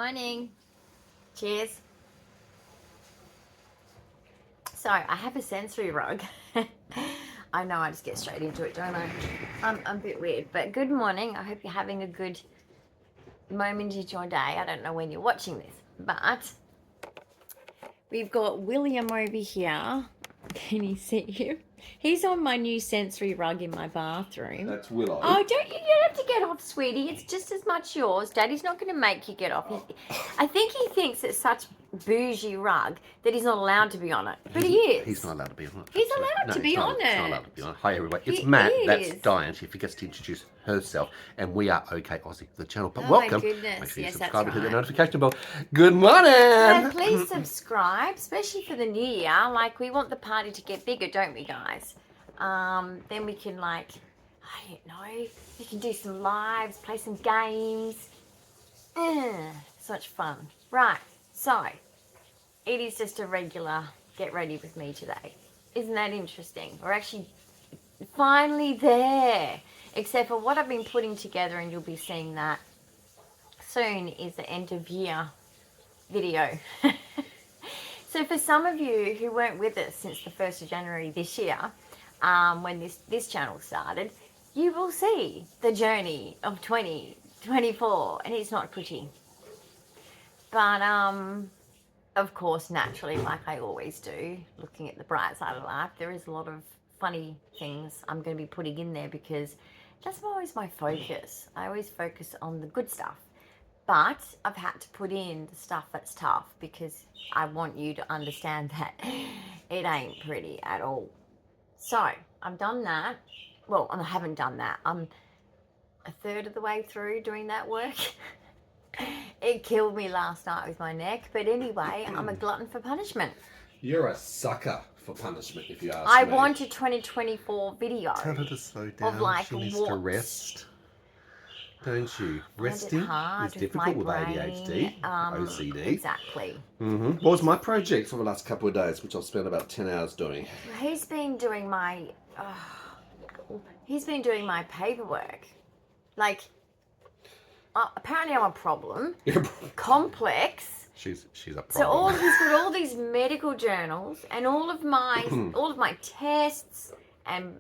morning. Cheers. So, I have a sensory rug. I know I just get straight into it, don't I? I'm a bit weird, but good morning. I hope you're having a good moment in your day. I don't know when you're watching this, but we've got William over here. Can you see him? He's on my new sensory rug in my bathroom. That's Willow. Oh, you don't have to get off, sweetie. It's just as much yours. Daddy's not going to make you get off. I think he thinks it's such bougie rug that he's not allowed to be on it. But he is. He's not allowed to be on it. He's allowed to be on it. He's not allowed to be on it. Hi, everybody. It's He Matt. is. That's Dyan. She forgets to introduce herself. And we are OK Aussie, the channel. But Oh, welcome. my goodness. Make sure you Yes, subscribe and that's hit the right. notification bell. Good morning. So please subscribe, especially for the new year. Like, we want the party to get bigger, don't we, guys? Then we can, like, I don't know, we can do some lives, play some games. Such fun. Right, so it is just a regular get ready with me today. Isn't that interesting? We're actually finally there. Except for what I've been putting together, and you'll be seeing that soon, is the end of year video. So for some of you who weren't with us since the 1st of January this year, when this channel started, you will see the journey of 2024, and it's not pretty. But of course, naturally, like I always do, looking at the bright side of life, there is a lot of funny things I'm going to be putting in there because that's always my focus. I always focus on the good stuff. But I've had to put in the stuff that's tough because I want you to understand that it ain't pretty at all. So, I've done that. Well, I haven't done that. I'm a third of the way through doing that work. It killed me last night with my neck. But anyway, I'm a glutton for punishment. You're a sucker for punishment, if you ask I me. want a 2024 video. Tell her to slow down. Of, like, she needs what? to rest. Don't you? Resting hard is with difficult with my ADHD, brain. OCD. Exactly. What was my project for the last couple of days, which I've spent about 10 hours doing? He's been doing my paperwork. Like, apparently I'm a problem. Complex. She's a problem. So he's got all these medical journals and all of my tests and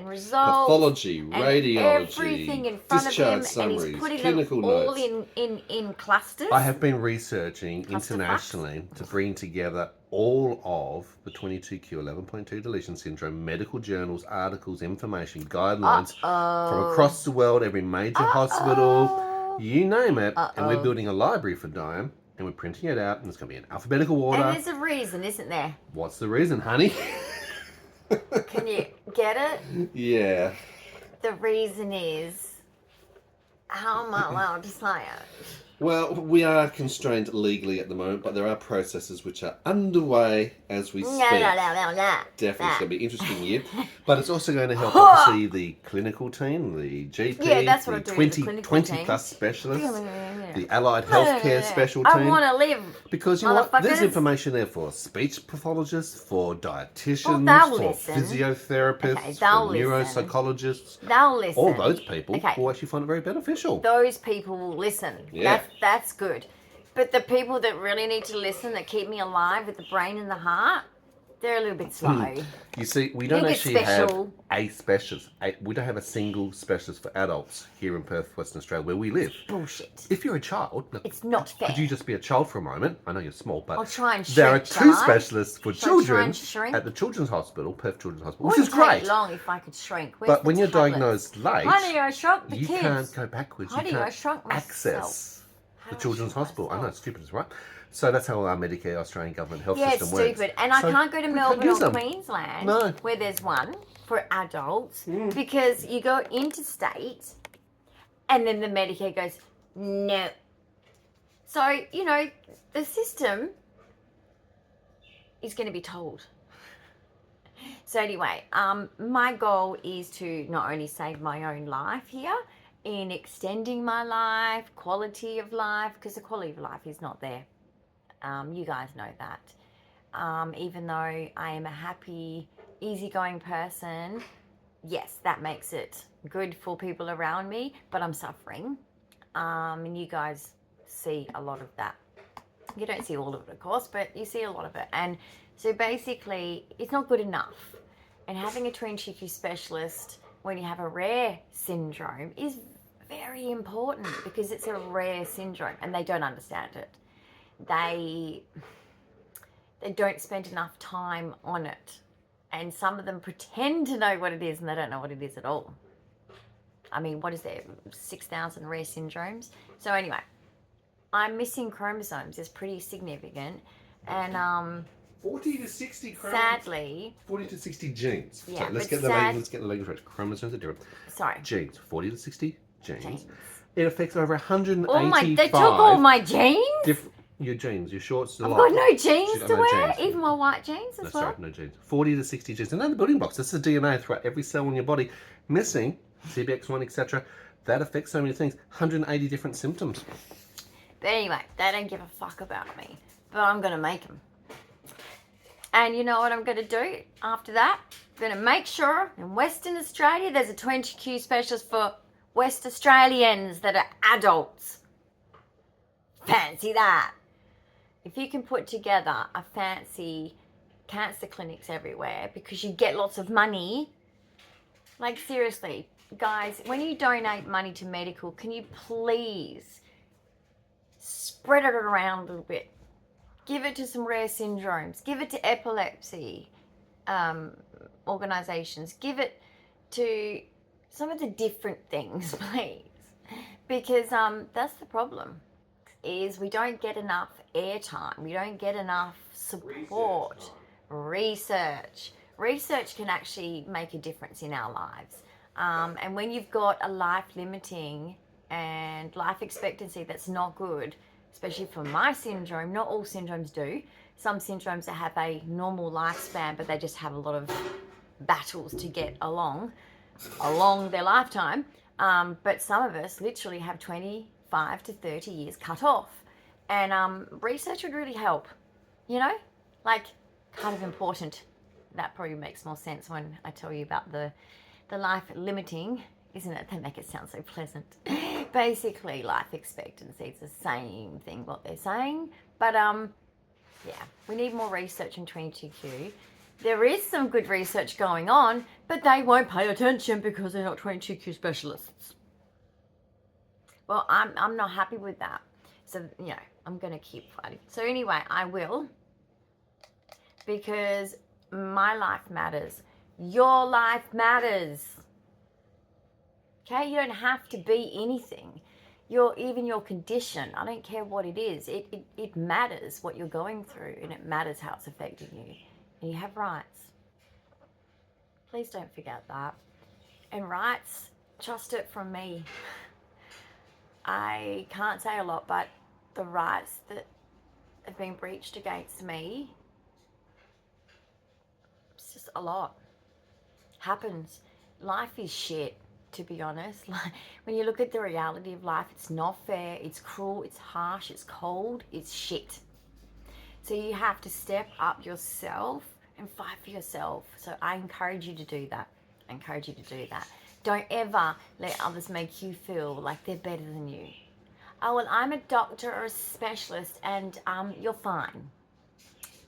results. Pathology, and radiology, everything in front of him, summaries, and he's putting clinical them all notes. in clusters. I have been researching Cluster internationally to bring together all of the 22q 11.2 Deletion Syndrome medical journals, articles, information, guidelines from across the world, every major hospital, you name it. And we're building a library for Dyan, and we're printing it out, and it's going to be in alphabetical order. And there's a reason, isn't there? What's the reason, honey? Can you get it? Yeah. The reason is, how am I allowed to say it? Well, we are constrained legally at the moment, but there are processes which are underway as we speak. No. Definitely, it's going to be an interesting year. But it's also going to help, obviously, the clinical team, the GP, Yeah, that's what the I do, the clinical team. plus specialists, Yeah. the allied healthcare special I team. want to live. Because you know what? There's motherfuckers. information there for speech pathologists, for dietitians, they'll for listen. physiotherapists, Okay, for they'll listen. neuropsychologists. They'll listen. All those people Okay. will actually find it very beneficial. Those people will listen. Yeah. That's good. But the people that really need to listen, that keep me alive with the brain and the heart, they're a little bit slow. You see, we don't Think actually it's special. have a specialist. We don't have a single specialist for adults here in Perth, Western Australia, where we live. Bullshit. If you're a child, look, It's not fair. could you just be a child for a moment? I know you're small, but I'll try and there are shrink, two shall I? specialists for Shall I try children and shrink? at the Children's Hospital, Perth Children's Hospital, which Wouldn't is great. take long if I could shrink. Where's But the when you're tablets? diagnosed late, Honey, I shrunk the you kids. can't go backwards. Honey, you can't I shrunk myself. access How the I Children's shrunk Hospital. I know myself. it's stupid, right? So that's how our Medicare Australian government health Yeah, it's system works. stupid. And I So can't go to we Melbourne use or them. Queensland No. where there's one for adults because you go interstate and then the Medicare goes, no. So, you know, the system is going to be told. So anyway, my goal is to not only save my own life here, in extending my life, quality of life, because the quality of life is not there. You guys know that. Even though I am a happy, easygoing person, yes, that makes it good for people around me, but I'm suffering. And you guys see a lot of that. You don't see all of it, of course, but you see a lot of it. And so basically, it's not good enough. And having a twin TQ specialist when you have a rare syndrome is very important because it's a rare syndrome and they don't understand it. They don't spend enough time on it. And some of them pretend to know what it is and they don't know what it is at all. I mean, what is there? 6,000 rare syndromes. So anyway, I'm missing chromosomes is pretty significant. And 40 to 60 sadly, 40 to 60 genes. Yeah, Sorry, let's but get the language right. Chromosomes are different. Sorry. Genes. 40 to 60 genes. It affects over 185. Oh my! They took all my genes. Your genes, your shorts. I've got no jeans to wear, even my white jeans as well. Sorry, no genes. 40 to 60 genes. And then the building blocks. This is DNA throughout every cell in your body. Missing CBX1, etc. That affects so many things. 180 different symptoms. But anyway, they don't give a fuck about me. But I'm going to make them. And you know what I'm going to do after that? I'm going to make sure in Western Australia there's a 20Q specialist for West Australians that are adults. Fancy that. If you can put together a fancy cancer clinics everywhere because you get lots of money. Like seriously, guys, when you donate money to medical, can you please spread it around a little bit? Give it to some rare syndromes. Give it to epilepsy organizations. Give it to some of the different things, please. Because that's the problem, is we don't get enough airtime. We don't get enough support. Research can actually make a difference in our lives. And when you've got a life limiting and life expectancy that's not good, especially for my syndrome, not all syndromes do. Some syndromes that have a normal lifespan, but they just have a lot of battles to get along their lifetime. But some of us literally have 25 to 30 years cut off. And research would really help, you know, like kind of important. That probably makes more sense when I tell you about the life limiting, isn't it? They make it sound so pleasant. Basically, life expectancy is the same thing what they're saying. But yeah, we need more research in 22Q. There is some good research going on, but they won't pay attention because they're not 22Q specialists. Well, I'm not happy with that. So, you know, I'm going to keep fighting. So anyway, I will. Because my life matters. Your life matters. Okay, you don't have to be anything. Even your condition, I don't care what it is. It matters what you're going through, and it matters how it's affecting you. And you have rights. Please don't forget that. And rights, trust it from me. I can't say a lot, but the rights that have been breached against me, it's just a lot. Happens. Life is shit. To be honest, like when you look at the reality of life, it's not fair, it's cruel, it's harsh, it's cold, it's shit. So you have to step up yourself and fight for yourself. So I encourage you to do that. Don't ever let others make you feel like they're better than you. Oh, well, I'm a doctor or a specialist and you're fine.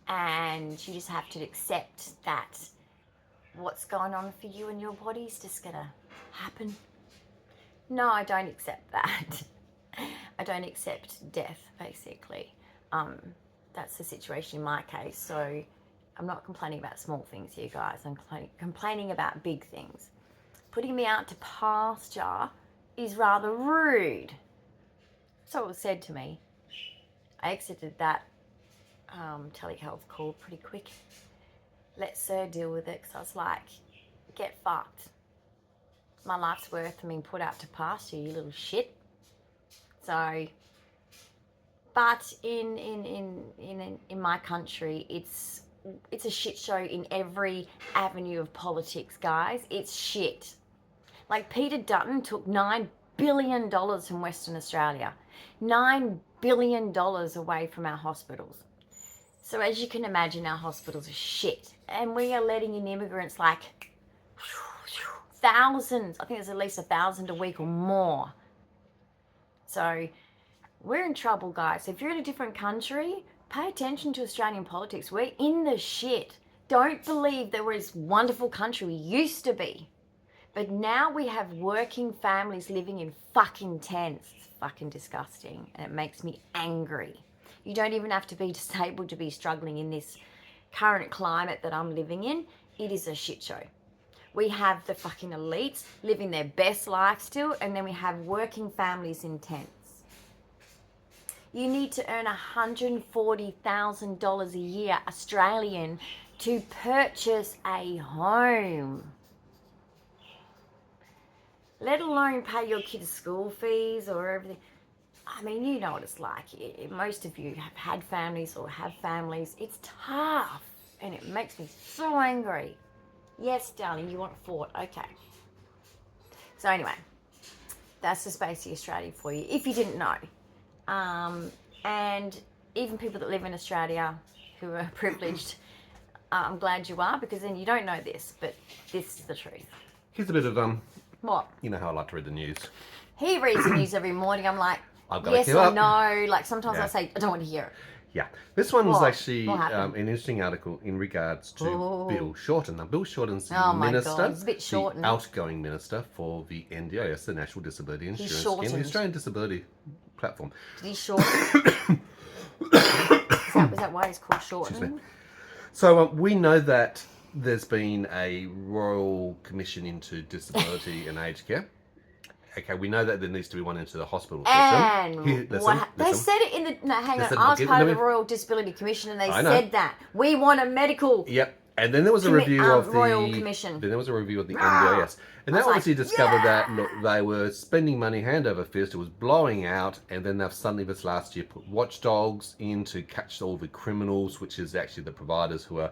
And you just have to accept that what's going on for you and your body's just gonna happen. No, I don't accept that. I don't accept death, basically. That's the situation in my case. So I'm not complaining about small things here, guys. I'm complaining about big things. Putting me out to pasture is rather rude. So it was said to me. I exited that telehealth call pretty quick. Let Sir deal with it, because I was like, get fucked. My life's worth being put out to pasture, you little shit. So, but in my country, it's a shit show in every avenue of politics, guys. It's shit. Like Peter Dutton took $9 billion from Western Australia. $9 billion away from our hospitals. So as you can imagine, our hospitals are shit. And we are letting in immigrants like thousands. I think there's at least 1,000 a week or more. So we're in trouble, guys. If you're in a different country, pay attention to Australian politics. We're in the shit. Don't believe that we're this wonderful country we used to be. But now we have working families living in fucking tents. It's fucking disgusting. And it makes me angry. You don't even have to be disabled to be struggling in this current climate that I'm living in. It is a shit show. We have the fucking elites living their best life still, and then we have working families in tents. You need to earn $140,000 a year Australian to purchase a home. Let alone pay your kids' school fees or everything. I mean, you know what it's like. Most of you have had families or have families. It's tough, and it makes me so angry. Yes, darling, you want a fort. Okay. So anyway, that's just basically Australia for you, if you didn't know. And even people that live in Australia who are privileged, I'm glad you are, because then you don't know this, but this is the truth. Here's a bit of What? You know how I like to read the news. He reads the news every morning. I'm like, I've got to yes keep or up. no. Like sometimes I say, I don't want to hear it. Yeah, this one was What? actually What an happened? interesting article in regards to Oh. Bill Shorten. Now, Bill Shorten's the Oh my minister, God, it's a bit shortened. the outgoing minister for the NDIS, the National Disability Insurance Scheme, the shortened. Australian Disability Platform. Did he shorten? is that why it's called shorten? So we know that there's been a Royal Commission into Disability and Aged Care. Okay, we know that there needs to be one into the hospital system. And Here, listen. they said it in the... No, hang Listen, on. I was give- part let of the me- Royal Disability Commission, and they I know. said that. We want a medical... Yep. And then there was a review of the Royal Commission. Then there was a review of the Rah! NDIS, and they I was obviously like, discovered yeah! that look, they were spending money hand over fist. It was blowing out, and then they've suddenly this last year put watchdogs in to catch all the criminals, which is actually the providers who are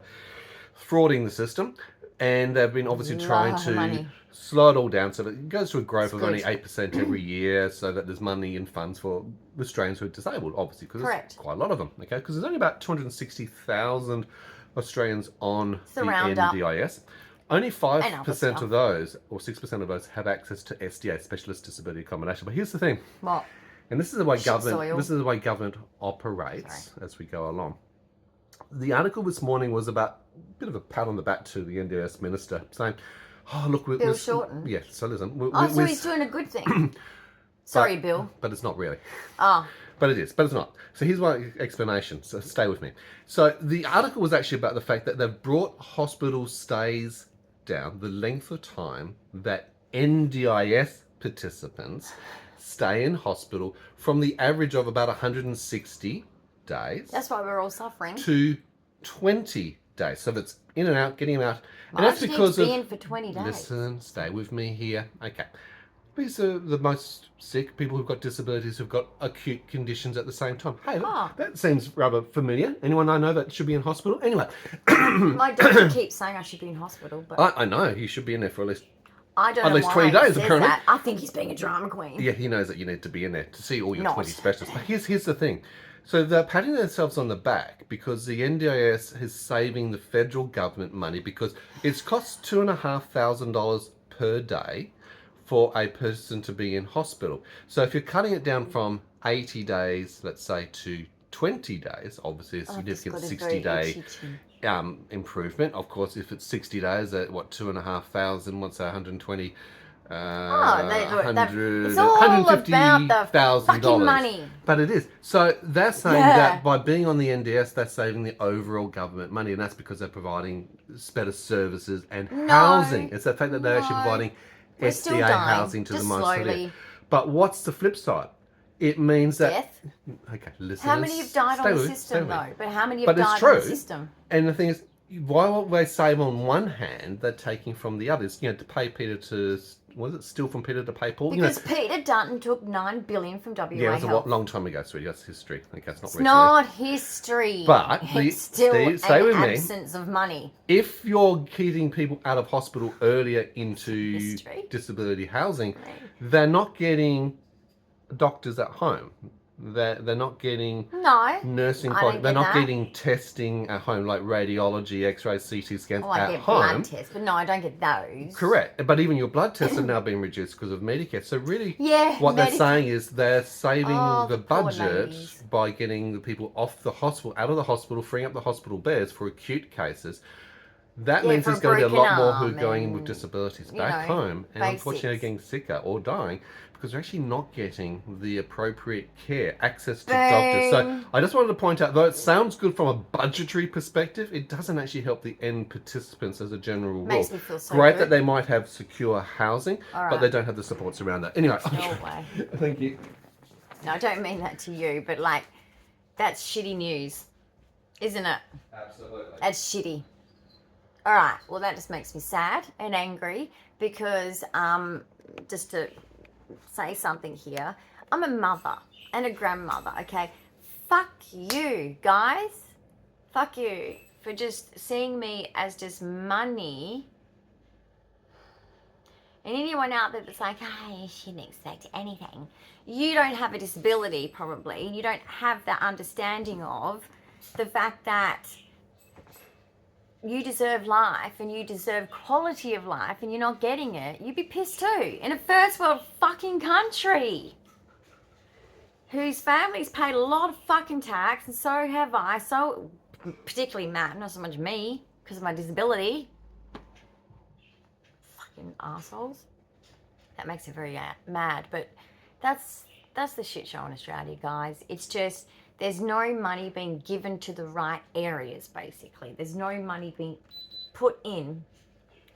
frauding the system, and they've been obviously trying to money. slow it all down so that it goes to a growth It's of good. only 8% every year, so that there's money and funds for Australians who are disabled, obviously, because there's Correct. quite a lot of them. Okay, because there's only about 260,000 Australians on the the roundup. NDIS. Only 5% stuff. of those, or 6% of those, have access to SDA, Specialist Disability Accommodation. But here's the thing, What? and this is the way Shit government, soil. this is the way government operates as we go along. The article this morning was about a bit of a pat on the back to the NDIS minister, saying, "Oh, look, Bill Shorten? Yeah, so listen, So he's doing a good thing. Sorry, Bill. but it's not really." Oh, But it is, but it's not. So here's my explanation, so stay with me. So the article was actually about the fact that they've brought hospital stays down, the length of time that NDIS participants stay in hospital from the average of about 160 days that's why we're all suffering. to 20 days. So that's in and out, getting them out. And I that's just because need to of... be in for 20 days. Listen, stay with me here. Okay. These are the most sick people who've got disabilities, who've got acute conditions at the same time. Hey, Oh. that seems rather familiar. Anyone I know that should be in hospital? Anyway, My doctor keeps saying I should be in hospital, but I know he should be in there for at least... I don't at know least why 20 he days, says apparently. that. I think he's being a drama queen. Yeah, he knows that you need to be in there to see all your Not. 20 specialists. But here's the thing. So they're patting themselves on the back because the NDIS is saving the federal government money because it's cost $2,500 per day for a person to be in hospital. So if you're cutting it down from 80 days, let's say, to 20 days, obviously a significant this got a very 60-day itchy improvement. Of course, if it's 60 days at what, 2,500, what's that, 120? It's all about the $150,000 fucking money. But it is. So they're saying Yeah. that by being on the NDS, they're saving the overall government money, and that's because they're providing better services and housing. It's the fact that they're actually providing We're still SDA dying, housing to just the most slowly. severe. But what's the flip side? It means that... Death. Okay, listen. How many have died on the system, though? But how many have But it's died on the true. system? And the thing is, why won't they save on one hand, they're taking from the others? You know, to pay Peter to... Was it steal from Peter to pay Paul? Because Peter Dutton took $9 billion from WA Yeah, it was a Health. long time ago, sweetie. That's history. Okay, it's not It's recently. not history. But it's still stay an with me. absence of money. If you're getting people out of hospital earlier into History. disability housing, they're not getting doctors at home. They're not getting No. nursing. I don't They're get not that. getting testing at home like radiology, X-rays, CT scans Oh, I at get home. blood tests, but no, I don't get those. Correct, but even your blood tests are now being reduced because of Medicare. So really, Yeah, what they're saying is they're saving Oh, the the poor budget ladies. by getting the people off the hospital, out of the hospital, freeing up the hospital beds for acute cases. That Yeah, means for there's a going to be a broken lot more who are arm going in with and, disabilities you back know, home, and unfortunately are basics. getting sicker or dying because they're actually not getting the appropriate care, access to Bang. doctors. So I just wanted to point out, though it sounds good from a budgetary perspective, it doesn't actually help the end participants as a general rule. Makes me feel so Great good. that they might have secure housing, All but right. they don't have the supports around that. Anyway, No way. thank you. No, I don't mean that to you, but like, that's shitty news, isn't it? Absolutely. That's shitty. All right. Well, that just makes me sad and angry because, just to say something here, I'm a mother and a grandmother, okay? Fuck you, guys. Fuck you for just seeing me as just money. And anyone out there that's like, oh, you shouldn't expect anything. You don't have a disability, probably. You don't have that understanding of the fact that you deserve life and you deserve quality of life and you're not getting it. You'd be pissed too. In a first world fucking country whose families paid a lot of fucking tax, and so have I. So, particularly Matt, not so much me, because of my disability. Fucking assholes. That makes it very mad, but that's the shit show in Australia, guys. It's just, there's no money being given to the right areas, basically. There's no money being put in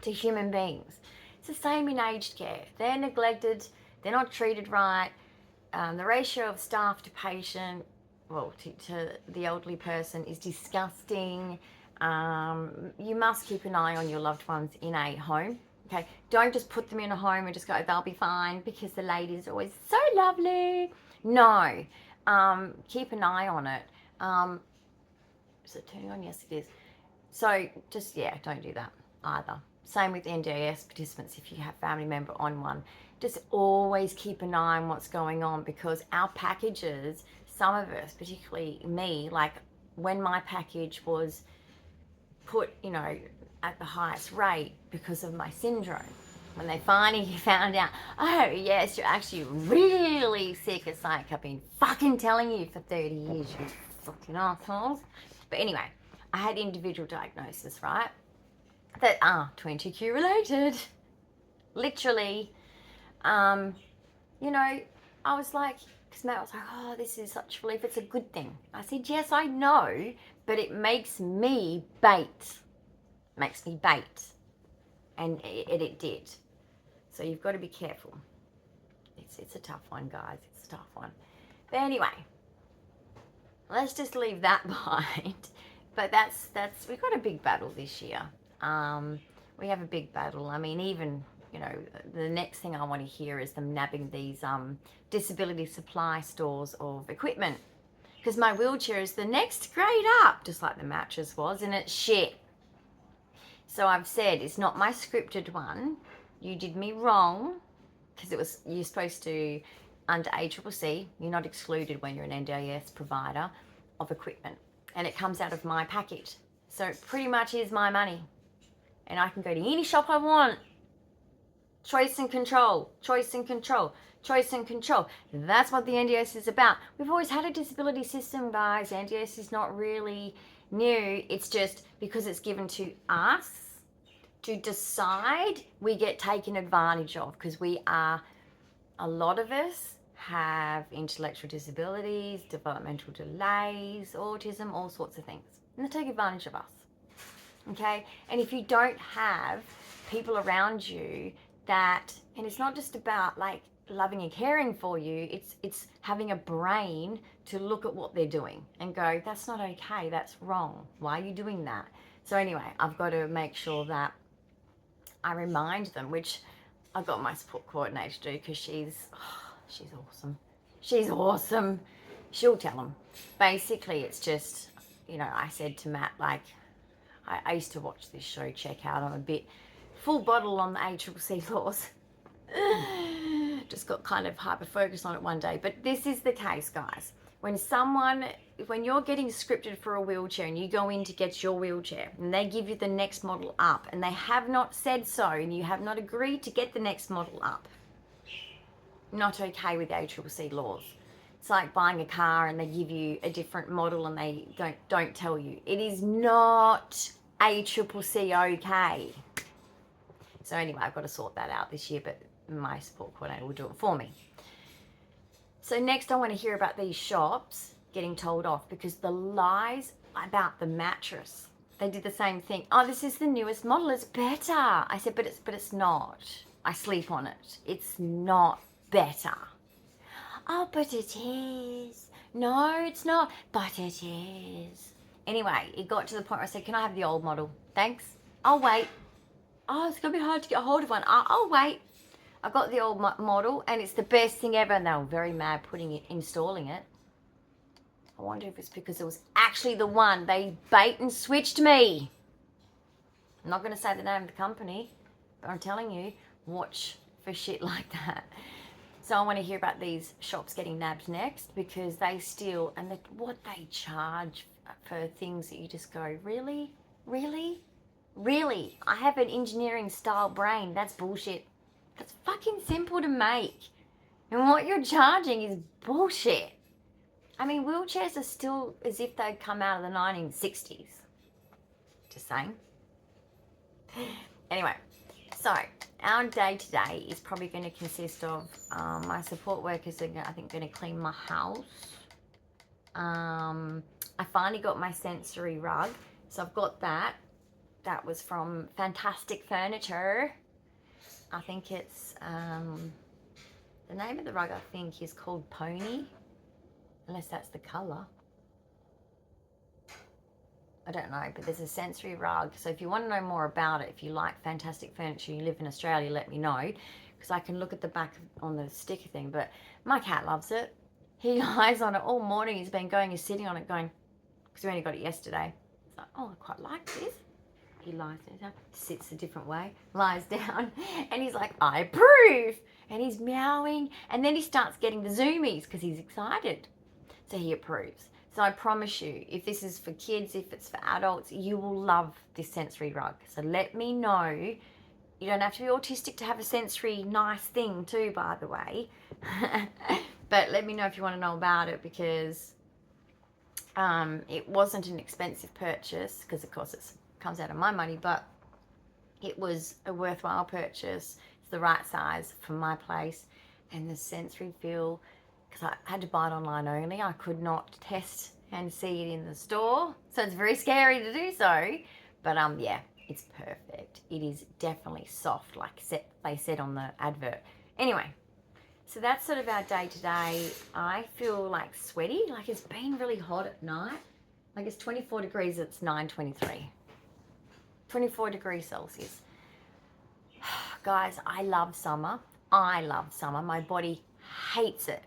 to human beings. It's the same in aged care. They're neglected. They're not treated right. The ratio of staff to patient, well, to the elderly person is disgusting. You must keep an eye on your loved ones in a home. Okay, don't just put them in a home and just go, they'll be fine because the lady's always so lovely. No, keep an eye on it. Is it turning on? Yes, it is. So just, yeah, don't do that either. Same with NDIS participants if you have family member on one. Just always keep an eye on what's going on because our packages, some of us, particularly me, like when my package was put, you know, at the highest rate because of my syndrome. When they finally found out, oh yes, you're actually really sick. It's like, I've been fucking telling you for 30 years, you fucking assholes. But anyway, I had individual diagnosis, right? That are 20Q related. Literally. You know, I was like, because Matt was like, oh, this is such relief. It's a good thing. I said, yes, I know, but it makes me bait. Makes me bait. And it did. So you've got to be careful. It's a tough one, guys. It's a tough one. But anyway, let's just leave that behind. But that's we've got a big battle this year. We have a big battle. I mean, even, you know, the next thing I want to hear is them nabbing these disability supply stores of equipment. Because my wheelchair is the next grade up, just like the mattress was, and it's shit. So I've said, it's not my scripted one. You did me wrong, because you're supposed to, under ACCC, you're not excluded when you're an NDIS provider of equipment. And it comes out of my package. So it pretty much is my money. And I can go to any shop I want. Choice and control, choice and control, choice and control. That's what the NDIS is about. We've always had a disability system, guys. NDIS is not really new. It's just because it's given to us to decide, we get taken advantage of because a lot of us have intellectual disabilities, developmental delays, autism, all sorts of things. And they take advantage of us. Okay? And if you don't have people around you that, and it's not just about like loving and caring for you, it's having a brain to look at what they're doing and go, that's not okay, that's wrong, why are you doing that? So anyway, I've got to make sure that I remind them, which I've got my support coordinator to do because she's awesome. She's awesome. She'll tell them. Basically, it's just, you know, I said to Matt, like, I used to watch this show, Check Out. I'm a bit full bottle on the ACCC laws. Just got kind of hyper-focused on it one day. But this is the case, guys. when you're getting scripted for a wheelchair and you go in to get your wheelchair and they give you the next model up and they have not said so and you have not agreed to get the next model up, not okay with ACCC laws. It's like buying a car and they give you a different model and they don't tell you. It is not ACCC okay. So anyway, I've got to sort that out this year, but my support coordinator will do it for me. So next I want to hear about these shops getting told off because the lies about the mattress. They did the same thing. Oh, this is the newest model. It's better. I said, but it's not. I sleep on it. It's not better. Oh, but it is. No, it's not. But it is. Anyway, it got to the point where I said, can I have the old model? Thanks. I'll wait. Oh, it's going to be hard to get a hold of one. I'll wait. I got the old model and it's the best thing ever, and they were very mad installing it. I wonder if it's because it was actually the one. They bait and switched me. I'm not going to say the name of the company, but I'm telling you, watch for shit like that. So I want to hear about these shops getting nabbed next because they steal, and what they charge for things that you just go, really? Really? Really? I have an engineering style brain. That's bullshit. That's fucking simple to make. And what you're charging is bullshit. I mean, wheelchairs are still as if they'd come out of the 1960s. Just saying. Anyway, so our day today is probably going to consist of my support workers are, I think, going to clean my house. I finally got my sensory rug. So I've got that. That was from Fantastic Furniture. I think it's, the name of the rug I think is called Pony, unless that's the colour. I don't know, but there's a sensory rug. So if you want to know more about it, if you like Fantastic Furniture, you live in Australia, let me know, because I can look at the back on the sticker thing. But my cat loves it. He lies on it all morning. He's been going, he's sitting on it going, because we only got it yesterday. It's like, oh, I quite like this. He lies down, sits a different way, lies down, and he's like, I approve. And he's meowing, and then he starts getting the zoomies because he's excited. So he approves. So I promise you, if this is for kids, if it's for adults, you will love this sensory rug. So let me know. You don't have to be autistic to have a sensory nice thing too, by the way. But let me know if you want to know about it, because it wasn't an expensive purchase, because of course it comes out of my money, but it was a worthwhile purchase. It's the right size for my place, and the sensory feel, because I had to buy it online only. I could not test and see it in the store, so it's very scary to do so. But yeah, it's perfect. It is definitely soft, like they said on the advert. Anyway, so that's sort of our day today. I feel like sweaty, like it's been really hot at night. Like it's 24 degrees, it's 9:23. 24 degrees Celsius. Guys, I love summer. I love summer. My body hates it.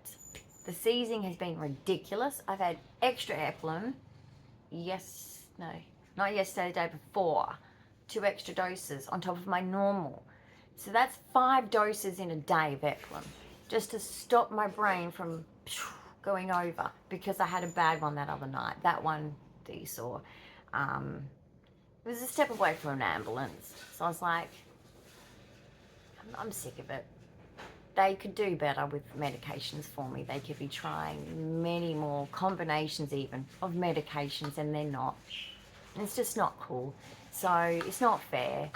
The seizing has been ridiculous. I've had extra Eplum. Not yesterday, the day before. 2 extra doses on top of my normal. So that's 5 doses in a day of Eplum, just to stop my brain from going over, because I had a bad one that other night. That one that you saw. It was a step away from an ambulance. So I was like, I'm sick of it. They could do better with medications for me. They could be trying many more combinations even of medications, and they're not. And it's just not cool. So it's not fair.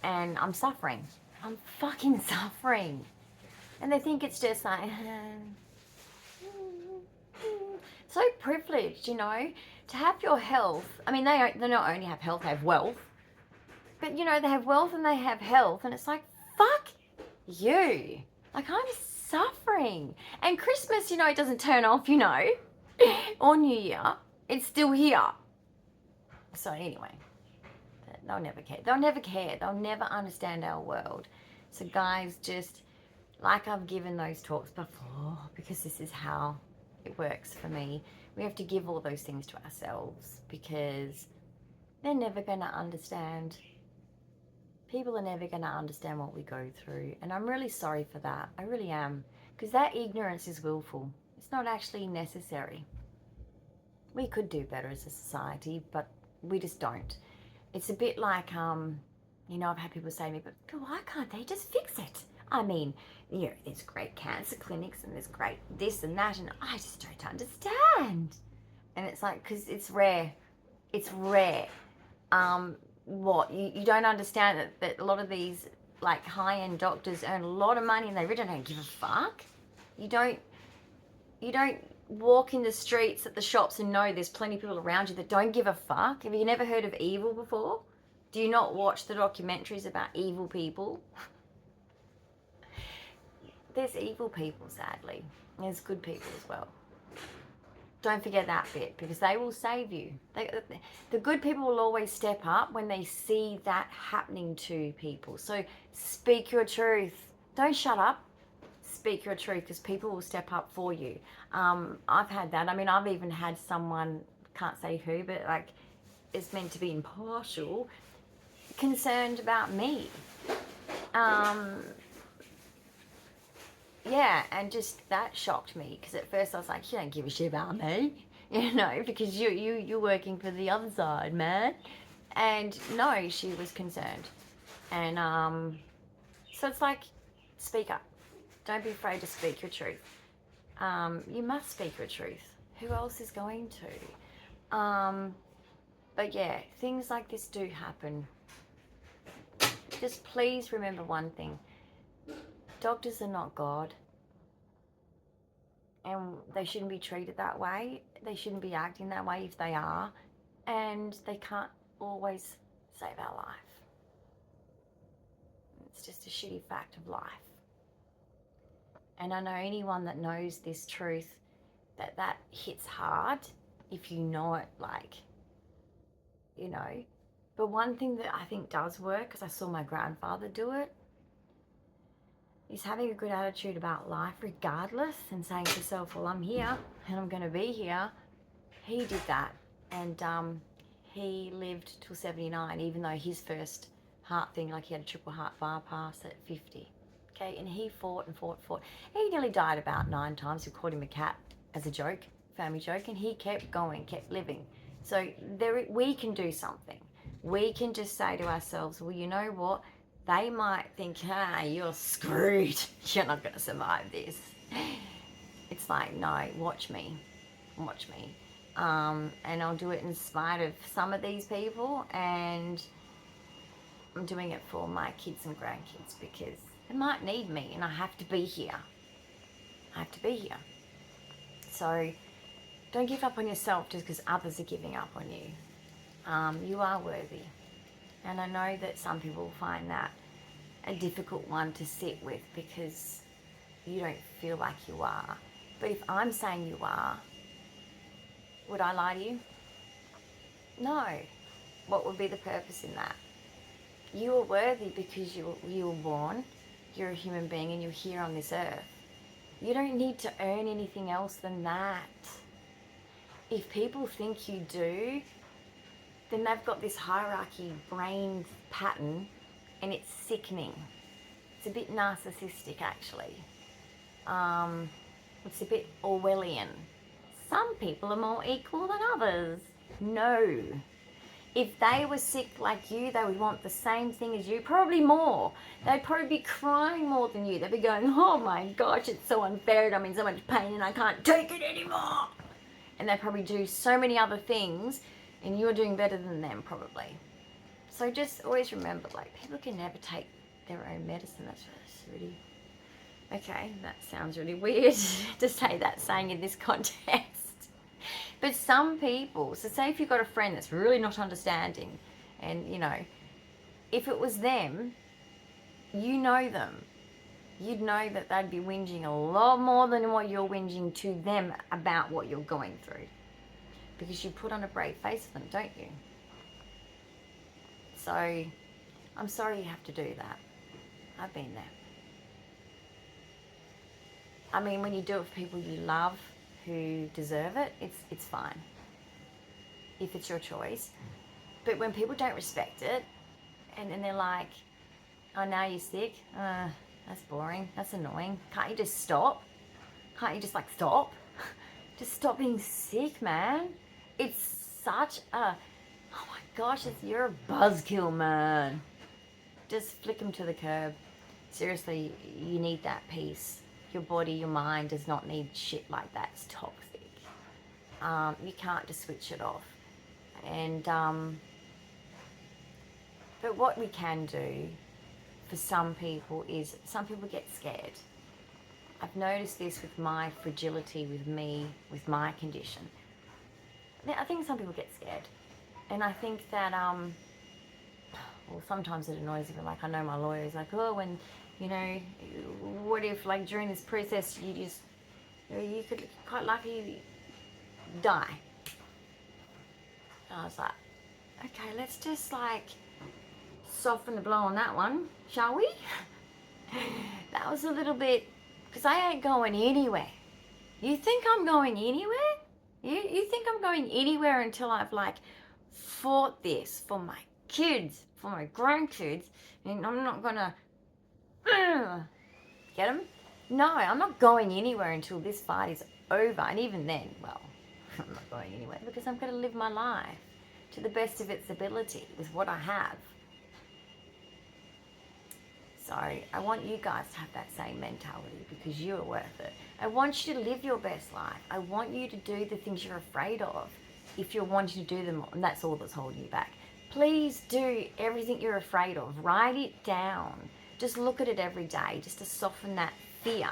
And I'm suffering. I'm fucking suffering. And they think it's just like, so privileged, you know, to have your health. I mean, they not only have health, they have wealth. But, you know, they have wealth and they have health. And it's like, fuck you. Like, I'm suffering. And Christmas, you know, it doesn't turn off, you know. Or New Year. It's still here. So anyway, they'll never care. They'll never care. They'll never understand our world. So guys, just like I've given those talks before, because this is how it works for me, we have to give all those things to ourselves, because they're never going to understand. People are never going to understand what we go through. And I'm really sorry for that. I really am. Because that ignorance is willful. It's not actually necessary. We could do better as a society, but we just don't. It's a bit like, I've had people say to me, but why can't they just fix it? I mean, there's great cancer clinics and there's great this and that, and I just don't understand. And it's like, because it's rare. It's rare. You don't understand that a lot of these, like, high-end doctors earn a lot of money and they really don't give a fuck. You don't walk in the streets at the shops and know there's plenty of people around you that don't give a fuck. Have you never heard of evil before? Do you not watch the documentaries about evil people? There's evil people, sadly. There's good people as well. Don't forget that bit, because they will save you. The good people will always step up when they see that happening to people. So speak your truth. Don't shut up. Speak your truth, because people will step up for you. I've had that. I mean, I've even had someone, can't say who, but like, is meant to be impartial, concerned about me. Yeah, and just that shocked me, because at first I was like, you don't give a shit about me, because you're working for the other side, man. And no, she was concerned. And so it's like, speak up. Don't be afraid to speak your truth. You must speak your truth. Who else is going to? But yeah, things like this do happen. Just please remember one thing. Doctors are not God. And they shouldn't be treated that way. They shouldn't be acting that way if they are. And they can't always save our life. It's just a shitty fact of life. And I know anyone that knows this truth, that hits hard if you know it, like, But one thing that I think does work, because I saw my grandfather do it, is having a good attitude about life regardless, and saying to yourself, well, I'm here and I'm going to be here. He did that, and he lived till 79, even though his first heart thing, like, he had a triple heart bypass at 50. Okay, and he fought and fought and fought. He nearly died about 9 times. We called him a cat as a joke, family joke, and he kept going, kept living. So we can do something. We can just say to ourselves, well, you know what? They might think, hey, you're screwed. You're not going to survive this. It's like, no, watch me. Watch me. And I'll do it in spite of some of these people. And I'm doing it for my kids and grandkids, because they might need me and I have to be here. I have to be here. So don't give up on yourself just because others are giving up on you. You are worthy. And I know that some people find that a difficult one to sit with, because you don't feel like you are. But if I'm saying you are, would I lie to you? No. What would be the purpose in that? You are worthy because you were born, you're a human being, and you're here on this earth. You don't need to earn anything else than that. If people think you do, then they've got this hierarchy brain pattern, and it's sickening. It's a bit narcissistic, actually. It's a bit Orwellian. Some people are more equal than others. No. If they were sick like you, they would want the same thing as you, probably more. They'd probably be crying more than you. They'd be going, oh my gosh, it's so unfair, and I'm in so much pain and I can't take it anymore. And they'd probably do so many other things, and you're doing better than them, probably. So just always remember, like, people can never take their own medicine. That's really... Okay, that sounds really weird to say that saying in this context. But some people, so say if you've got a friend that's really not understanding, and, if it was them, you know them. You'd know that they'd be whinging a lot more than what you're whinging to them about what you're going through. Because you put on a brave face for them, don't you? So, I'm sorry you have to do that. I've been there. I mean, when you do it for people you love who deserve it, it's fine. If it's your choice. But when people don't respect it, and they're like, oh, now you're sick? That's boring. That's annoying. Can't you just stop? Can't you just, stop? Just stop being sick, man. it's such a, oh my gosh, you're a buzzkill, man. Just flick them to the curb. Seriously, you need that peace. Your body, your mind does not need shit like that. It's toxic. You can't just switch it off. And, but what we can do for some people is, some people get scared. I've noticed this with my fragility, with me, with my condition. I think some people get scared. And I think that, well, sometimes it annoys me. Like, I know my lawyer is like, oh, when, you know, what if, like, during this process, you could quite likely die. And I was like, okay, let's just, like, soften the blow on that one, shall we? That was a little bit, because I ain't going anywhere. You think I'm going anywhere? You think I'm going anywhere until I've, like, fought this for my kids, for my grandkids, and I'm not gonna get them? No, I'm not going anywhere until this fight is over. And even then, well, I'm not going anywhere because I'm going to live my life to the best of its ability with what I have. So I want you guys to have that same mentality because you are worth it. I want you to live your best life. I want you to do the things you're afraid of if you're wanting to do them, and that's all that's holding you back. Please do everything you're afraid of. Write it down. Just look at it every day just to soften that fear.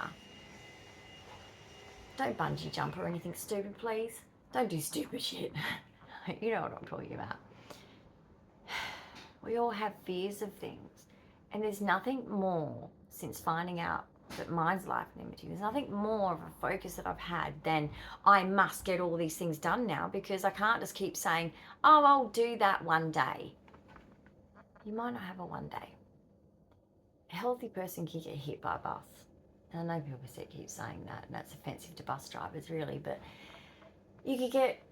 Don't bungee jump or anything stupid, please. Don't do stupid shit. You know what I'm talking about. We all have fears of things. And there's nothing more, since finding out that mine's life limiting, there's nothing more of a focus that I've had than I must get all these things done now, because I can't just keep saying, oh, I'll do that one day. You might not have a one day. A healthy person can get hit by a bus. And I know people keep saying that, and that's offensive to bus drivers, really, but you could get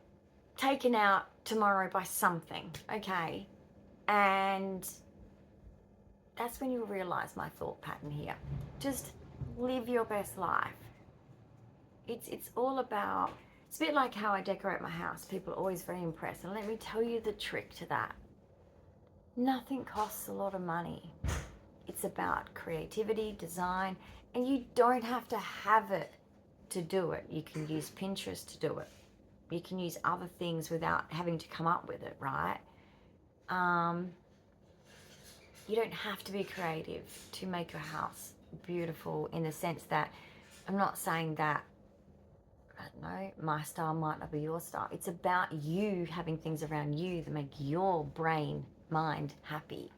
taken out tomorrow by something, okay? And that's when you'll realise my thought pattern here. Just live your best life. It's all about, it's a bit like how I decorate my house. People are always very impressed. And let me tell you the trick to that. Nothing costs a lot of money. It's about creativity, design, and you don't have to have it to do it. You can use Pinterest to do it. You can use other things without having to come up with it, right? You don't have to be creative to make your house beautiful, in the sense that I'm not saying that, I don't know, my style might not be your style. It's about you having things around you that make your brain, mind happy,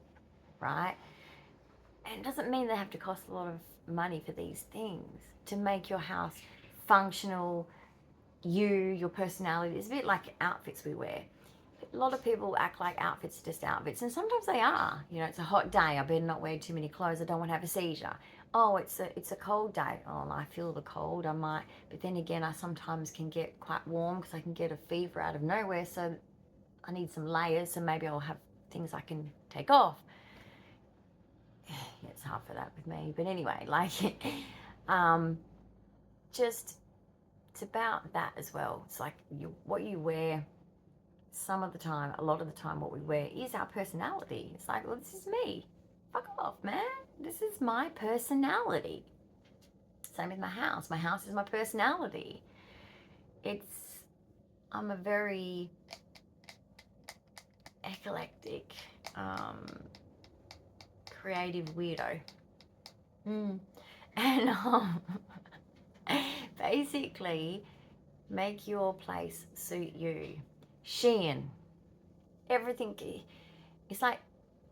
right? And it doesn't mean they have to cost a lot of money for these things. To make your house functional, your personality. It's a bit like outfits we wear. A lot of people act like outfits are just outfits, and sometimes they are. You know, it's a hot day, I better not wear too many clothes, I don't want to have a seizure. Oh, it's a cold day, oh, and I feel the cold, I might, but then again, I sometimes can get quite warm because I can get a fever out of nowhere, so I need some layers, so maybe I'll have things I can take off. Yeah, it's hard for that with me, but anyway, like, just, it's about that as well. It's like what you wear. Some of the time, a lot of the time, what we wear is our personality. It's like, well, this is me. Fuck off, man. This is my personality. Same with my house. My house is my personality. I'm a very eclectic, creative weirdo. And basically, make your place suit you. Shein, everything, it's like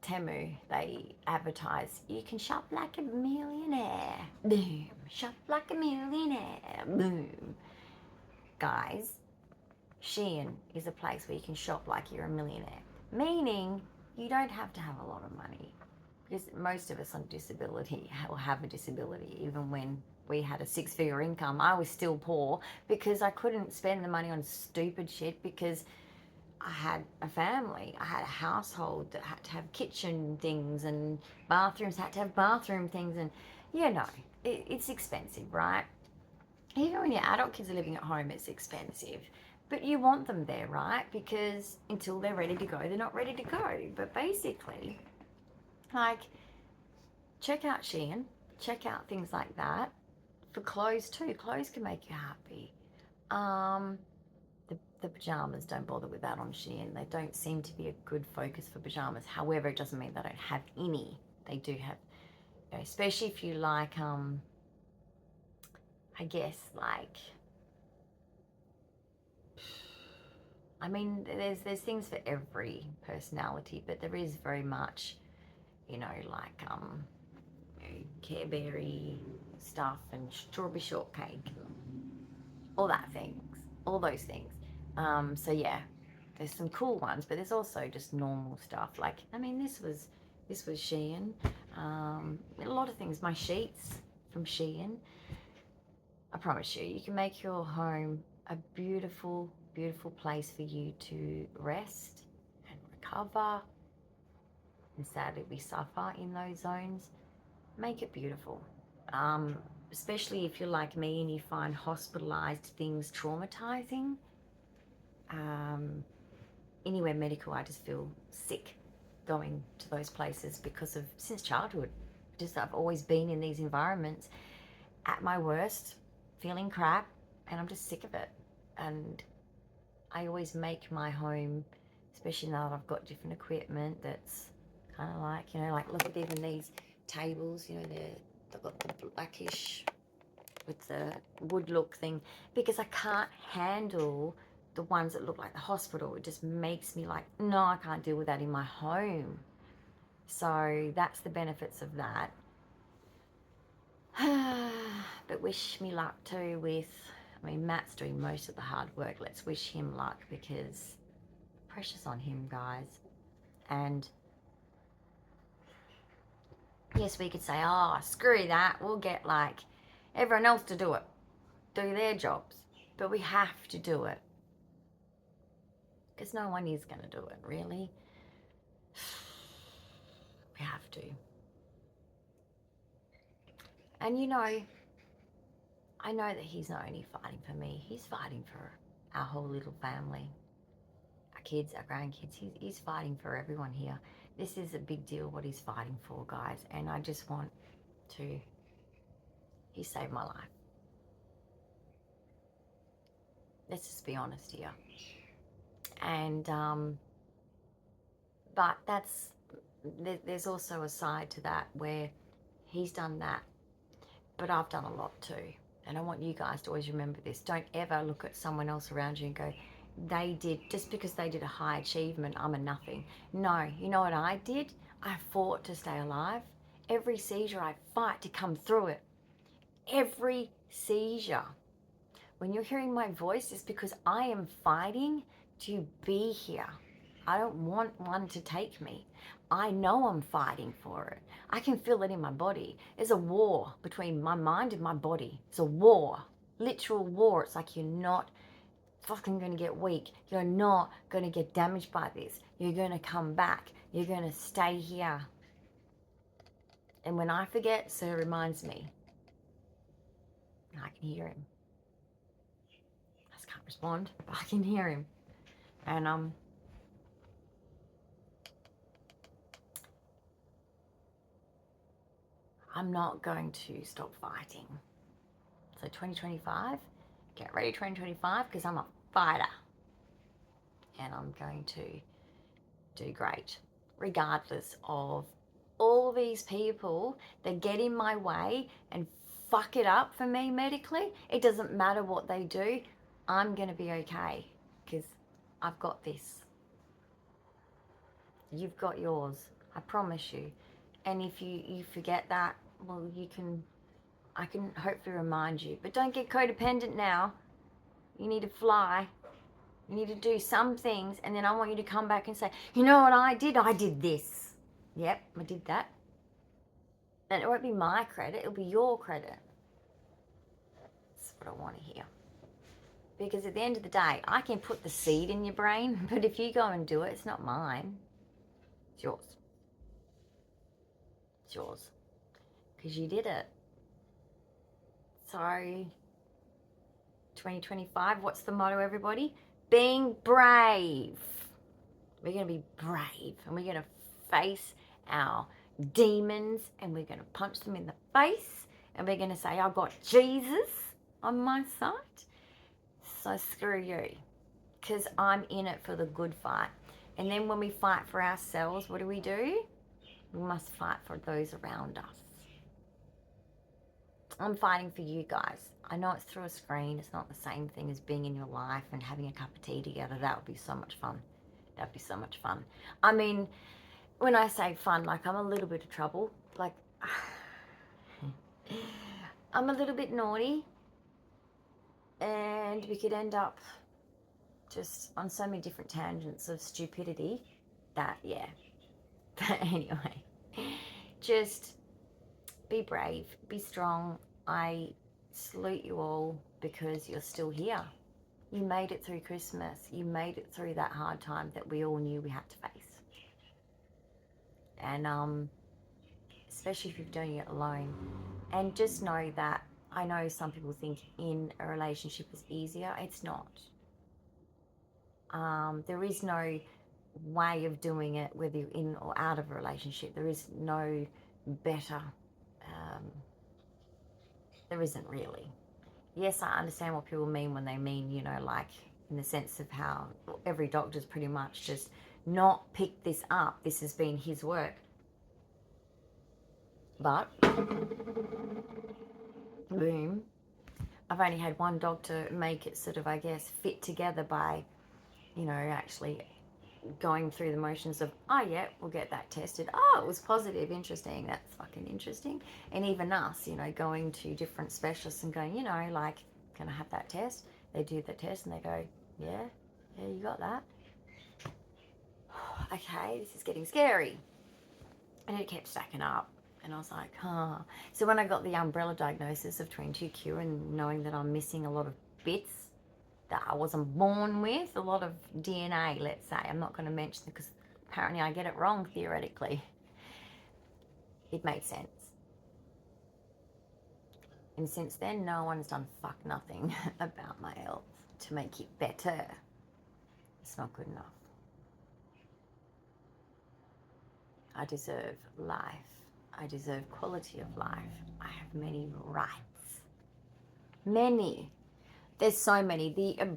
Temu, they advertise, you can shop like a millionaire, boom, shop like a millionaire, boom. Guys, Shein is a place where you can shop like you're a millionaire, meaning you don't have to have a lot of money, because most of us on disability will have a disability. Even when we had a 6-figure income, I was still poor because I couldn't spend the money on stupid shit, because I had a family, I had a household that had to have kitchen things, and bathrooms had to have bathroom things, and you know, it's expensive, right? Even when your adult kids are living at home, it's expensive. But you want them there, right? Because until they're ready to go, they're not ready to go. But basically, like, check out Shein, check out things like that. For clothes too, clothes can make you happy. The pajamas, don't bother with that on Shein. They don't seem to be a good focus for pajamas. However, it doesn't mean they don't have any. They do have, you know, especially if you like, I guess, like, I mean, there's things for every personality, but there is very much, you know, like, Care Berry stuff and strawberry shortcake, all that things, all those things. So yeah, there's some cool ones, but there's also just normal stuff. Like, I mean, this was Shein. A lot of things. My sheets from Shein. I promise you, you can make your home a beautiful, beautiful place for you to rest and recover. And sadly, we suffer in those zones. Make it beautiful. Especially if you're like me and you find hospitalized things traumatizing. Anywhere medical, I just feel sick going to those places because of, since childhood, just I've always been in these environments at my worst, feeling crap, and I'm just sick of it. And I always make my home, especially now that I've got different equipment, that's kind of like, you know, like look at even these tables, you know, they've got the blackish with the wood look thing, because I can't handle the ones that look like the hospital. It just makes me like, no, I can't deal with that in my home. So that's the benefits of that. But wish me luck too with, I mean, Matt's doing most of the hard work. Let's wish him luck, because pressure's on him, guys. And yes, we could say, oh, screw that, we'll get like everyone else to do it, do their jobs. But we have to do it, because no one is going to do it, really. We have to. And you know, I know that he's not only fighting for me, he's fighting for our whole little family, our kids, our grandkids. He's fighting for everyone here. This is a big deal what he's fighting for, guys. And I just want to, he saved my life. Let's just be honest here. And but there's also a side to that where he's done that, but I've done a lot too. And I want you guys to always remember this. Don't ever look at someone else around you and go, they did, just because they did a high achievement, I'm a nothing. No, you know what I did? I fought to stay alive. Every seizure, I fight to come through it. Every seizure. When you're hearing my voice, it's because I am fighting to be here. I don't want one to take me. I know I'm fighting for it. I can feel it in my body. There's a war between my mind and my body. It's a war, literal war. It's like you're not fucking going to get weak. You're not going to get damaged by this. You're going to come back. You're going to stay here. And when I forget, Sir reminds me. I can hear him. I just can't respond, but I can hear him. And I'm not going to stop fighting. So 2025, get ready 2025, because I'm a fighter. And I'm going to do great, regardless of all these people that get in my way and fuck it up for me medically. It doesn't matter what they do. I'm going to be okay, because I've got this. You've got yours. I promise you. And if you forget that, well, I can hopefully remind you. But don't get codependent now. You need to fly. You need to do some things, and then I want you to come back and say, you know what I did? I did this. Yep, I did that. And it won't be my credit, it'll be your credit. That's what I want to hear. Because at the end of the day, I can put the seed in your brain, but if you go and do it, it's not mine. It's yours. It's yours. Because you did it. So, 2025, what's the motto, everybody? being brave. We're going to be brave, and we're going to face our demons, and we're going to punch them in the face, and we're going to say, I've got Jesus on my side, so screw you, because I'm in it for the good fight. And then when we fight for ourselves, what do? We must fight for those around us. I'm fighting for you guys. I know it's through a screen. It's not the same thing as being in your life and having a cup of tea together. That would be so much fun. That'd be so much fun. I mean, when I say fun, like, I'm a little bit of trouble. Like, I'm a little bit naughty. And we could end up just on so many different tangents of stupidity that, yeah. But anyway, just be brave, be strong. I salute you all because you're still here. You made it through Christmas. You made it through that hard time that we all knew we had to face. And especially if you're doing it alone. And just know that, I know some people think in a relationship is easier. It's not. There is no way of doing it whether you're in or out of a relationship. There is no better. There isn't really. Yes, I understand what people mean when they mean, you know, like in the sense of how every doctor's pretty much just not picked this up. This has been his work. But, boom, I've only had one doctor make it sort of, I guess, fit together by, you know, actually going through the motions of, oh yeah, we'll get that tested. Oh, it was positive, interesting, that's fucking interesting. And even us, you know, going to different specialists and going, you know, like, can I have that test? They do the test and they go, yeah, you got that. Okay, this is getting scary. And it kept stacking up. And I was like, huh. So when I got the umbrella diagnosis of 22q and knowing that I'm missing a lot of bits that I wasn't born with, a lot of DNA, let's say. I'm not going to mention it because apparently I get it wrong theoretically. It made sense. And since then, no one's done fuck nothing about my health to make it better. It's not good enough. I deserve life. I deserve quality of life. I have many rights. Many. There's so many.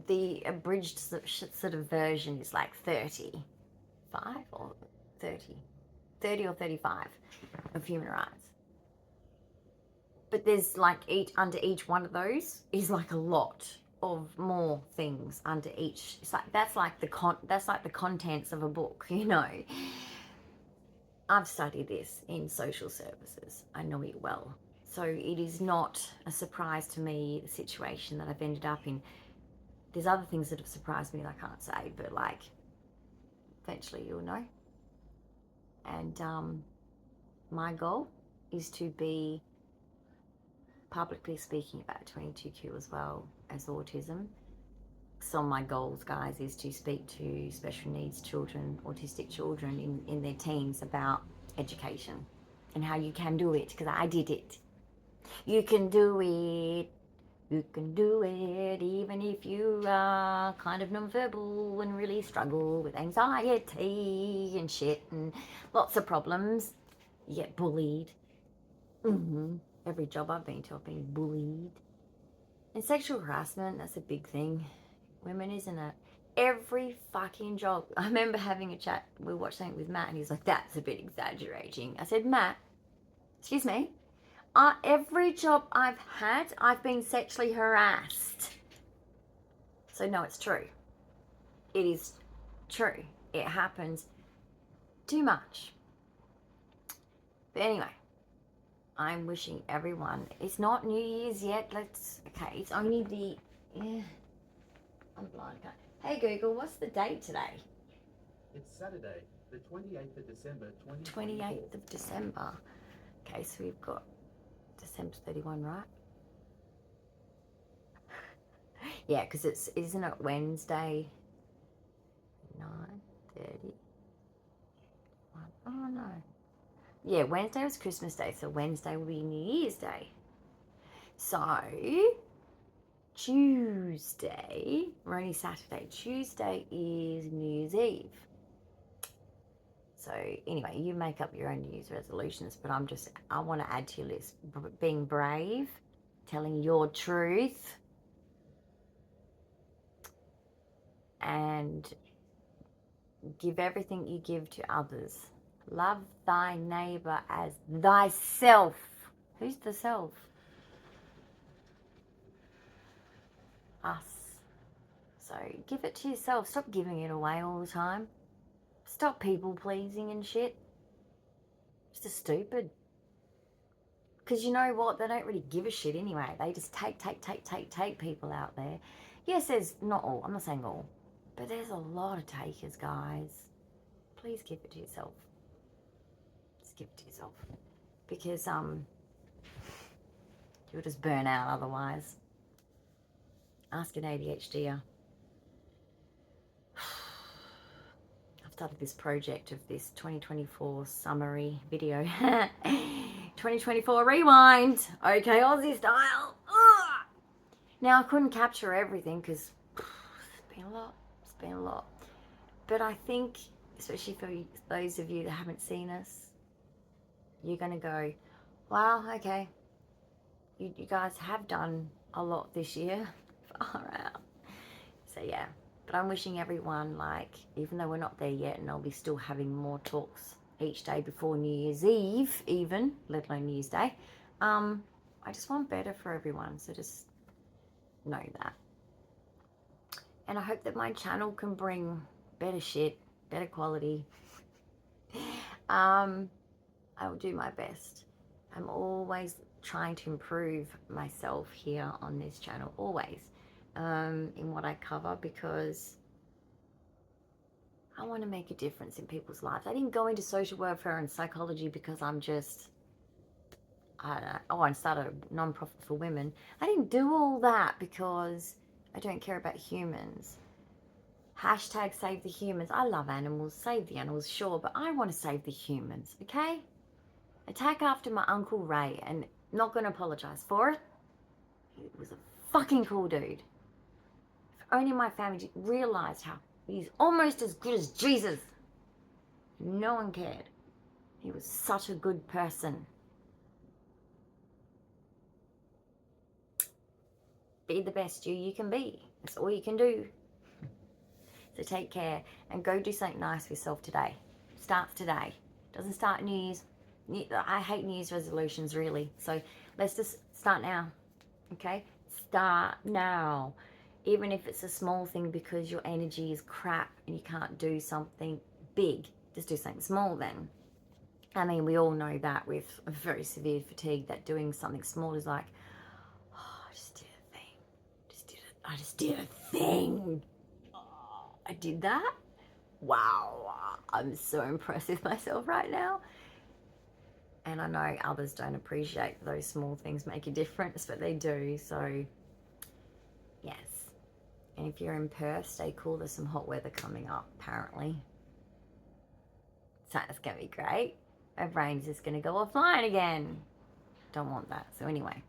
The abridged sort of version is like 35 or 30 or 35 of human rights. But there's like under each one of those is like a lot of more things under each. It's like that's like the contents of a book, you know. I've studied this in social services. I know it well. So it is not a surprise to me, the situation that I've ended up in. There's other things that have surprised me that I can't say, but like, eventually you'll know. And my goal is to be publicly speaking about 22q as well as autism. Some of my goals, guys, is to speak to special needs children, autistic children in their teens about education and how you can do it, because I did it. You can do it. You can do it even if you are kind of nonverbal and really struggle with anxiety and shit and lots of problems. You get bullied. Every job I've been to, I've been bullied. And sexual harassment, that's a big thing. Women, isn't it? Every fucking job. I remember having a chat, we watched something with Matt and he's like, that's a bit exaggerating. I said, Matt, excuse me, every job I've had, I've been sexually harassed. So no, it's true. It is true. It happens too much. But anyway, I'm wishing everyone, it's not New Year's yet, okay, it's only I'm blind. Hey Google, what's the date today? It's Saturday, the 28th of December, 2024. 28th of December. Okay, so we've got December 31, right? Yeah, because isn't it Wednesday? 9:30. Oh no. Yeah, Wednesday was Christmas Day, so Wednesday will be New Year's Day. So, Tuesday, we're only Saturday. Tuesday is New Year's Eve. So anyway, you make up your own New Year's resolutions, but I want to add to your list being brave, telling your truth, and give everything you give to others. Love thy neighbor as thyself. Who's the self? Us. So give it to yourself. Stop giving it away all the time. Stop people pleasing and shit. It's just stupid. Because you know what? They don't really give a shit anyway. They just take people out there. Yes, there's not all. I'm not saying all. But there's a lot of takers, guys. Please give it to yourself. Just give it to yourself. Because you'll just burn out otherwise. Ask an ADHDer. I've started this project of this 2024 summary video. 2024 rewind. Ok Aussie style. Ugh. Now I couldn't capture everything because it's been a lot. It's been a lot. But I think, especially for those of you that haven't seen us, you're going to go, wow, okay. You guys have done a lot this year. Far out. So yeah. But I'm wishing everyone, like, even though we're not there yet, and I'll be still having more talks each day before New Year's Eve, even, let alone New Year's Day. I just want better for everyone. So just know that. And I hope that my channel can bring better shit, better quality. I will do my best. I'm always trying to improve myself here on this channel, always, in what I cover, because I want to make a difference in people's lives. I didn't go into social welfare and psychology because I'm just, I don't know, oh, I started a non-profit for women. I didn't do all that because I don't care about humans. Hashtag save the humans. I love animals, save the animals, sure, but I want to save the humans, okay? Attack after my Uncle Ray, and not going to apologise for it. He was a fucking cool dude. If only my family realised how he's almost as good as Jesus. No one cared. He was such a good person. Be the best you can be. That's all you can do. So take care and go do something nice for yourself today. Starts today. Doesn't start New Year's. I hate New Year's resolutions, really. So let's just start now. Okay? Start now. Even if it's a small thing because your energy is crap and you can't do something big. Just do something small then. I mean, we all know that with a very severe fatigue, that doing something small is like, oh, I just did a thing. I just did a thing. Oh, I did that? Wow. I'm so impressed with myself right now. And I know others don't appreciate those small things make a difference, but they do. So, yes. And if you're in Perth, stay cool. There's some hot weather coming up, apparently. So it's going to be great. My brain's just going to go offline again. Don't want that. So anyway,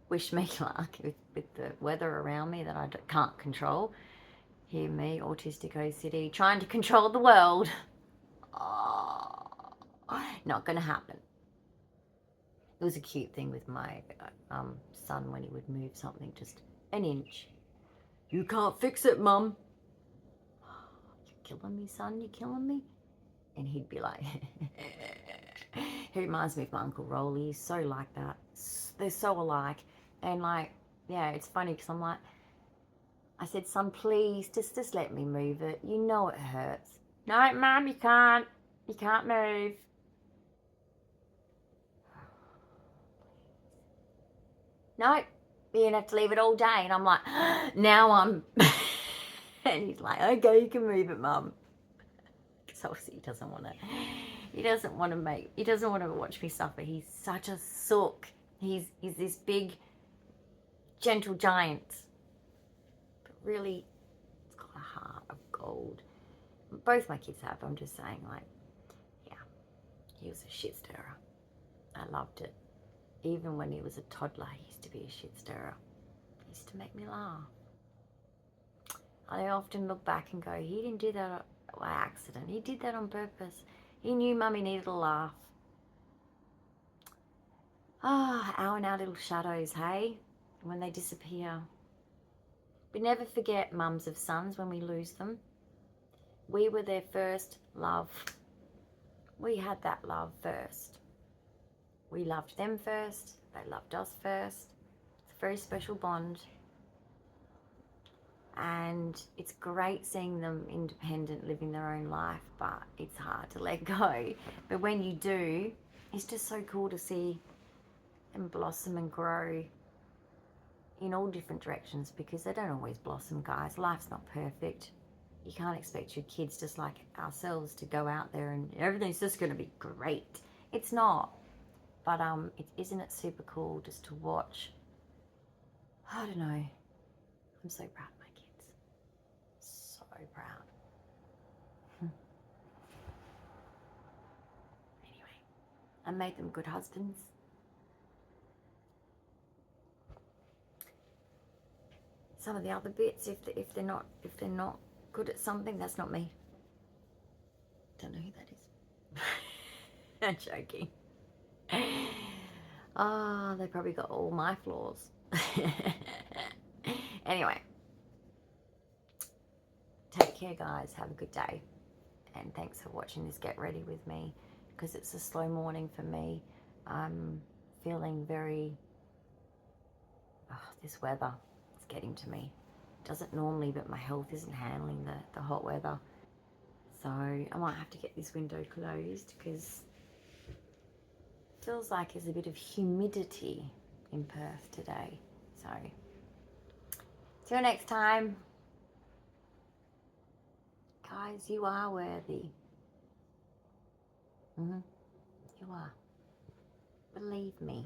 wish me luck with the weather around me that I can't control. Hear me, Autistic OCD, trying to control the world. Oh, not going to happen. It was a cute thing with my son when he would move something just an inch. You can't fix it, Mum. You're killing me, son. You're killing me. And he'd be like, he reminds me of my Uncle Rolly. He's so like that. They're so alike. And like, yeah, it's funny because I'm like, I said, son, please, just let me move it. You know it hurts. No, Mum, you can't. You can't move. No, you're going to have to leave it all day. And I'm like, now I'm... And he's like, okay, you can move it, Mum. Because obviously he doesn't want to watch me suffer. He's such a sook. He's this big, gentle giant. But really, it's got a heart of gold. Both my kids have. I'm just saying, like, yeah, he was a shit stirrer. I loved it. Even when he was a toddler, he used to be a shit stirrer. used to make me laugh. I often look back and go, he didn't do that by accident. He did that on purpose. He knew Mummy needed a laugh. Ah, our and our little shadows, hey? When they disappear. We never forget mums of sons when we lose them. We were their first love. We had that love first. We loved them first. They loved us first. It's a very special bond. And it's great seeing them independent, living their own life, but it's hard to let go. But when you do, it's just so cool to see them blossom and grow in all different directions, because they don't always blossom, guys. Life's not perfect. You can't expect your kids, just like ourselves, to go out there and everything's just going to be great. It's not. But isn't it super cool just to watch? I don't know. I'm so proud of my kids. So proud. Anyway, I made them good husbands. Some of the other bits, if they're not good at something, that's not me. Don't know who that is. I'm joking. Oh, they probably got all my flaws. Anyway, take care, guys. Have a good day. And thanks for watching this Get Ready with me, because it's a slow morning for me. I'm feeling very... this weather is getting to me. It doesn't normally, but my health isn't handling the hot weather. So I might have to get this window closed, because it feels like there's a bit of humidity in Perth today. So, till next time. Guys, you are worthy. You are. Believe me.